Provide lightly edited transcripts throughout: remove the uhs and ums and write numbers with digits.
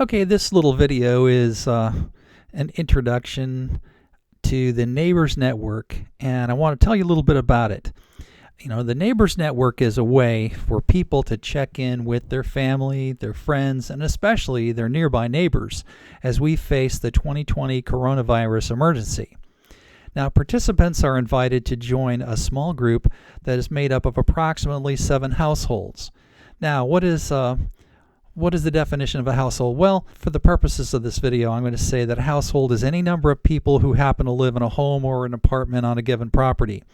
Okay, this little video is an introduction to the Neighbors Network, and I want to tell you a little bit about it. The Neighbors Network is a way for people to check in with their family, their friends, and especially their nearby neighbors as we face the 2020 coronavirus emergency. Now, participants are invited to join a small group that is made up of approximately 7 households. Now, what is the definition of a household? Well, for the purposes of this video, I'm going to say that a household is any number of people who happen to live in a home or an apartment on a given property.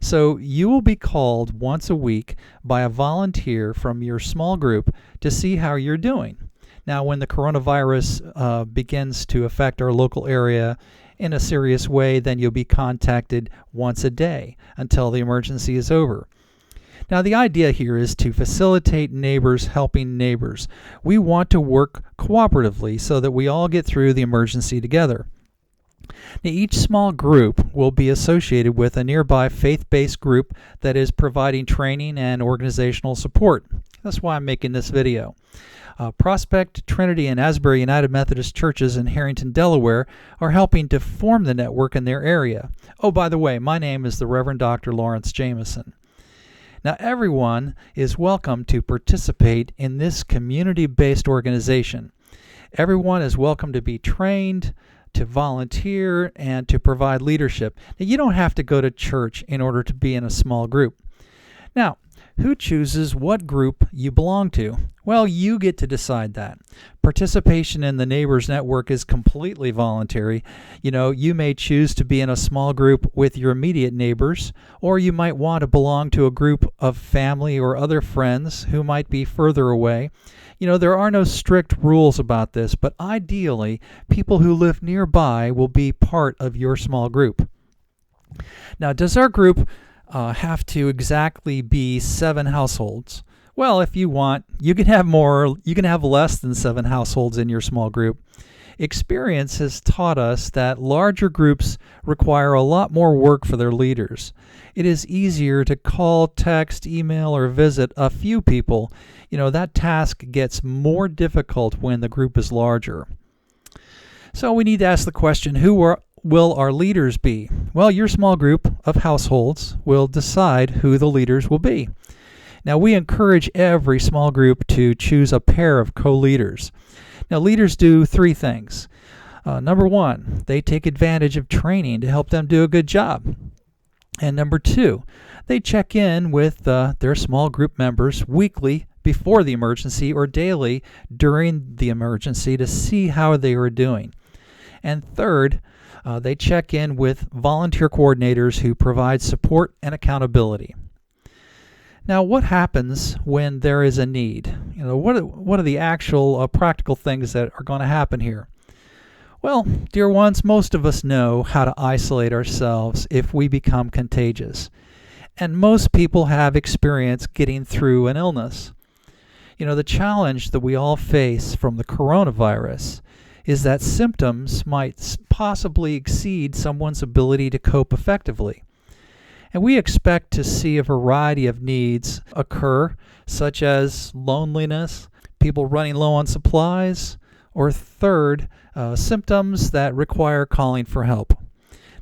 So you will be called once a week by a volunteer from your small group to see how you're doing. Now, when the coronavirus begins to affect our local area in a serious way, then you'll be contacted once a day until the emergency is over. Now, the idea here is to facilitate neighbors helping neighbors. We want to work cooperatively so that we all get through the emergency together. Now, each small group will be associated with a nearby faith-based group that is providing training and organizational support. That's why I'm making this video. Prospect, Trinity, and Asbury United Methodist Churches in Harrington, Delaware are helping to form the network in their area. Oh, by the way, my name is the Reverend Dr. Lawrence Jameson. Now, everyone is welcome to participate in this community-based organization. Everyone is welcome to be trained, to volunteer, and to provide leadership. Now, you don't have to go to church in order to be in a small group. Now, who chooses what group you belong to? Well, you get to decide that. Participation in the Neighbors Network is completely voluntary. You may choose to be in a small group with your immediate neighbors, or you might want to belong to a group of family or other friends who might be further away. There are no strict rules about this, but ideally, people who live nearby will be part of your small group. Now, does our group have to exactly be 7 households? Well, if you want, you can have more, you can have less than 7 households in your small group. Experience has taught us that larger groups require a lot more work for their leaders. It is easier to call, text, email, or visit a few people. That task gets more difficult when the group is larger. So we need to ask the question, will our leaders be? Well, your small group of households will decide who the leaders will be. Now, we encourage every small group to choose a pair of co-leaders. Now, leaders do 3 things. Number 1, they take advantage of training to help them do a good job. And number 2, they check in with their small group members weekly before the emergency or daily during the emergency to see how they are doing. And third, they check in with volunteer coordinators who provide support and accountability. Now, what happens when there is a need? What are the actual practical things that are going to happen here? Well, dear ones, most of us know how to isolate ourselves if we become contagious. And most people have experience getting through an illness. The challenge that we all face from the coronavirus is that symptoms might possibly exceed someone's ability to cope effectively. And we expect to see a variety of needs occur, such as loneliness, people running low on supplies, or third, symptoms that require calling for help.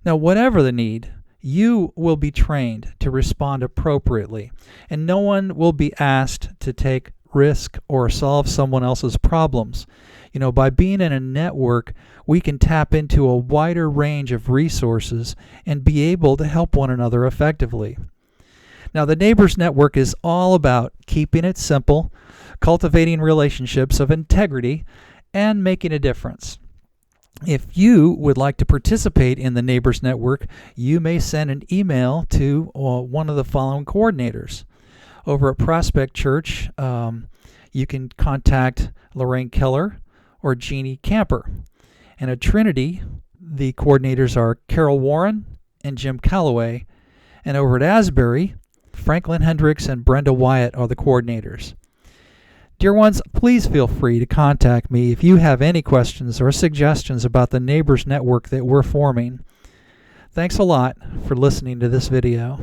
Now, whatever the need, you will be trained to respond appropriately, and no one will be asked to take risk or solve someone else's problems. By being in a network, we can tap into a wider range of resources and be able to help one another effectively. Now, the Neighbors Network is all about keeping it simple, cultivating relationships of integrity, and making a difference. If you would like to participate in the Neighbors Network, you may send an email to one of the following coordinators. Over at Prospect Church, you can contact Lorraine Keller or Jeannie Camper. And at Trinity, the coordinators are Carol Warren and Jim Calloway. And over at Asbury, Franklin Hendricks and Brenda Wyatt are the coordinators. Dear ones, please feel free to contact me if you have any questions or suggestions about the Neighbors Network that we're forming. Thanks a lot for listening to this video.